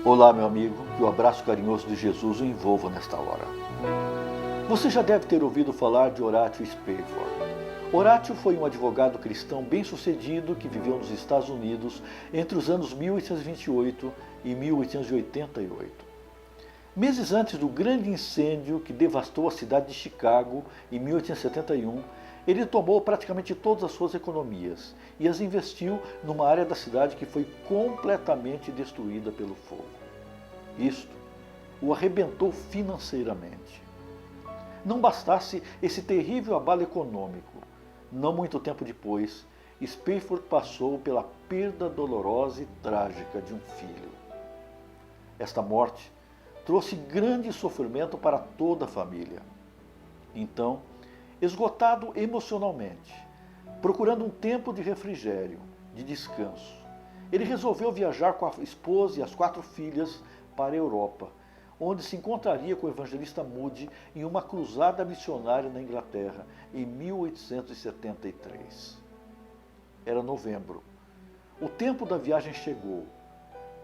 Olá, meu amigo, que o abraço carinhoso de Jesus o envolva nesta hora. Você já deve ter ouvido falar de Horatio Spafford. Horatio foi um advogado cristão bem-sucedido que viveu nos Estados Unidos entre os anos 1828 e 1888. Meses antes do grande incêndio que devastou a cidade de Chicago em 1871, ele tomou praticamente todas as suas economias e as investiu numa área da cidade que foi completamente destruída pelo fogo. Isto o arrebentou financeiramente. Não bastasse esse terrível abalo econômico, não muito tempo depois, Spafford passou pela perda dolorosa e trágica de um filho. Esta morte trouxe grande sofrimento para toda a família. Então, esgotado emocionalmente, procurando um tempo de refrigério, de descanso, ele resolveu viajar com a esposa e as 4 filhas para a Europa, onde se encontraria com o evangelista Moody em uma cruzada missionária na Inglaterra, em 1873. Era novembro. O tempo da viagem chegou.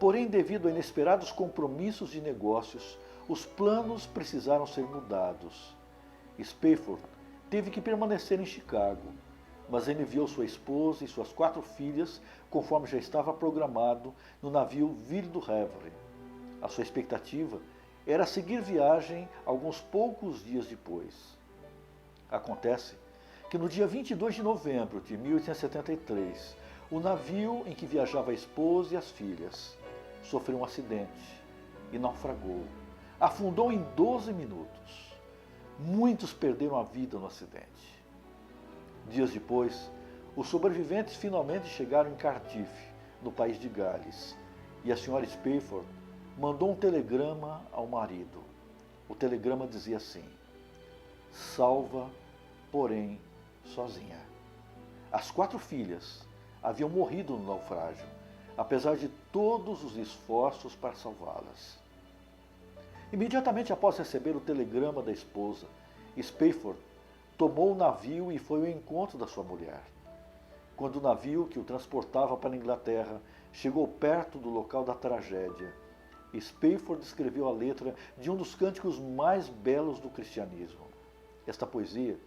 Porém, devido a inesperados compromissos de negócios, os planos precisaram ser mudados. Spafford teve que permanecer em Chicago, mas ele enviou sua esposa e suas 4 filhas, conforme já estava programado, no navio Ville du Havre. A sua expectativa era seguir viagem alguns poucos dias depois. Acontece que no dia 22 de novembro de 1873, o navio em que viajava a esposa e as filhas sofreu um acidente e naufragou. Afundou em 12 minutos. Muitos perderam a vida no acidente. Dias depois, os sobreviventes finalmente chegaram em Cardiff, no país de Gales, e a senhora Spafford mandou um telegrama ao marido. O telegrama dizia assim: salva, porém sozinha. As 4 filhas haviam morrido no naufrágio, apesar de todos os esforços para salvá-las. Imediatamente após receber o telegrama da esposa, Spafford tomou o navio e foi ao encontro da sua mulher. Quando o navio que o transportava para a Inglaterra chegou perto do local da tragédia, Spafford escreveu a letra de um dos cânticos mais belos do cristianismo. Esta poesia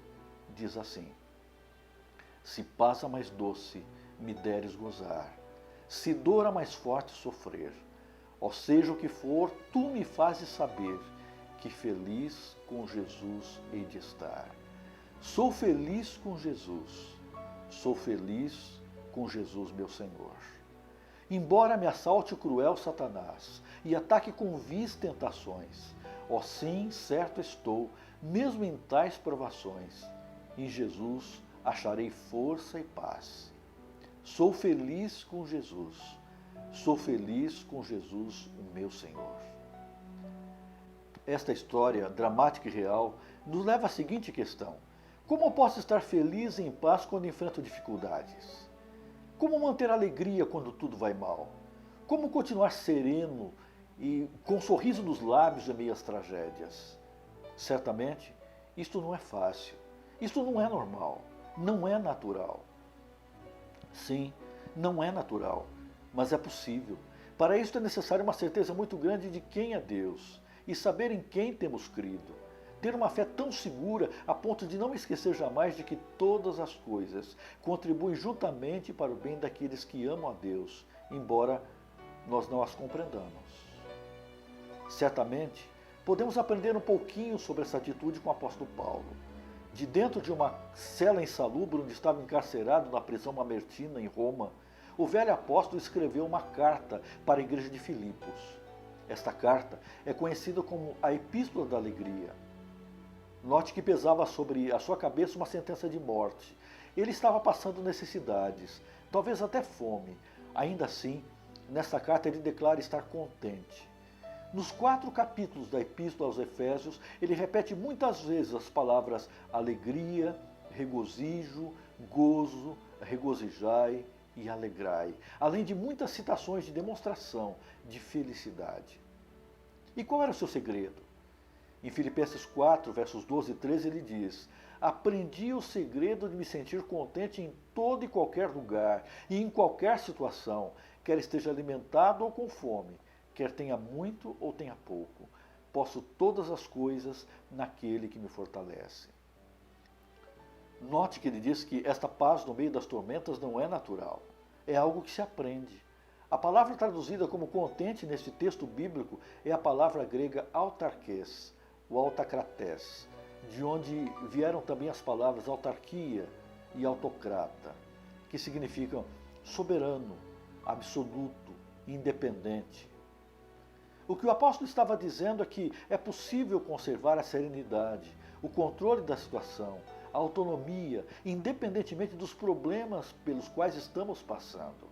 diz assim: se paz a mais doce me deres gozar, se dor a mais forte sofrer, ó seja o que for, tu me fazes saber que feliz com Jesus hei de estar. Sou feliz com Jesus, sou feliz com Jesus meu Senhor. Embora me assalte o cruel Satanás e ataque com vis tentações, ó sim, certo estou, mesmo em tais provações, em Jesus acharei força e paz. Sou feliz com Jesus, sou feliz com Jesus, o meu Senhor. Esta história dramática e real nos leva à seguinte questão: como eu posso estar feliz e em paz quando enfrento dificuldades? Como manter alegria quando tudo vai mal? Como continuar sereno e com um sorriso nos lábios em meio às tragédias? Certamente, isto não é fácil. Isto não é normal. Não é natural. Sim, não é natural, mas é possível. Para isso é necessária uma certeza muito grande de quem é Deus e saber em quem temos crido. Ter uma fé tão segura a ponto de não esquecer jamais de que todas as coisas contribuem juntamente para o bem daqueles que amam a Deus, embora nós não as compreendamos. Certamente, podemos aprender um pouquinho sobre essa atitude com o apóstolo Paulo. De dentro de uma cela insalubre onde estava encarcerado na prisão mamertina em Roma, o velho apóstolo escreveu uma carta para a igreja de Filipos. Esta carta é conhecida como a Epístola da Alegria. Note que pesava sobre a sua cabeça uma sentença de morte. Ele estava passando necessidades, talvez até fome. Ainda assim, nesta carta ele declara estar contente. Nos 4 capítulos da Epístola aos Efésios, ele repete muitas vezes as palavras alegria, regozijo, gozo, regozijai e alegrai, além de muitas citações de demonstração de felicidade. E qual era o seu segredo? Em Filipenses 4, versos 12 e 13, ele diz: aprendi o segredo de me sentir contente em todo e qualquer lugar e em qualquer situação, quer esteja alimentado ou com fome, quer tenha muito ou tenha pouco, posso todas as coisas naquele que me fortalece. Note que ele diz que esta paz no meio das tormentas não é natural, é algo que se aprende. A palavra traduzida como contente neste texto bíblico é a palavra grega autarquês, ou autocratés, de onde vieram também as palavras autarquia e autocrata, que significam soberano, absoluto, independente. O que o apóstolo estava dizendo é que é possível conservar a serenidade, o controle da situação, a autonomia, independentemente dos problemas pelos quais estamos passando.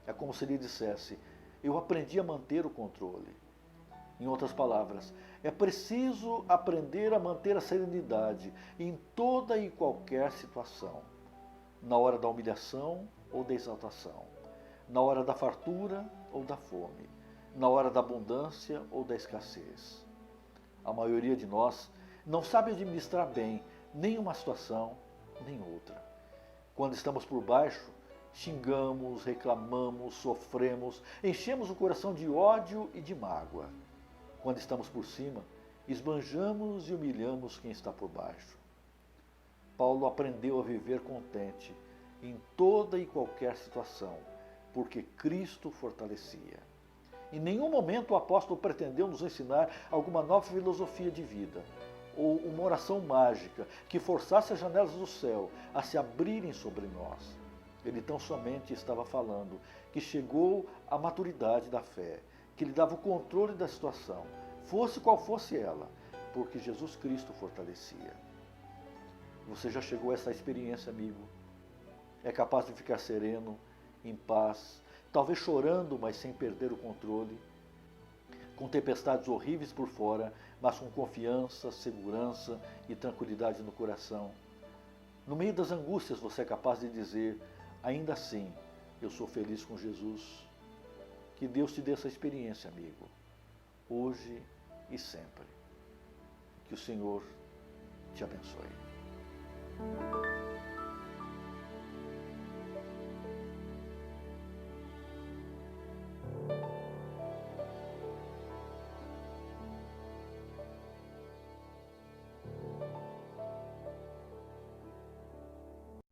É como se ele dissesse: eu aprendi a manter o controle. Em outras palavras, é preciso aprender a manter a serenidade em toda e qualquer situação. Na hora da humilhação ou da exaltação, na hora da fartura ou da fome, na hora da abundância ou da escassez. A maioria de nós não sabe administrar bem nem uma situação, nem outra. Quando estamos por baixo, xingamos, reclamamos, sofremos, enchemos o coração de ódio e de mágoa. Quando estamos por cima, esbanjamos e humilhamos quem está por baixo. Paulo aprendeu a viver contente em toda e qualquer situação, porque Cristo fortalecia. Em nenhum momento o apóstolo pretendeu nos ensinar alguma nova filosofia de vida, ou uma oração mágica que forçasse as janelas do céu a se abrirem sobre nós. Ele tão somente estava falando que chegou à maturidade da fé, que lhe dava o controle da situação, fosse qual fosse ela, porque Jesus Cristo fortalecia. Você já chegou a essa experiência, amigo? É capaz de ficar sereno, em paz, talvez chorando, mas sem perder o controle, com tempestades horríveis por fora, mas com confiança, segurança e tranquilidade no coração. No meio das angústias você é capaz de dizer: ainda assim, eu sou feliz com Jesus. Que Deus te dê essa experiência, amigo, hoje e sempre. Que o Senhor te abençoe.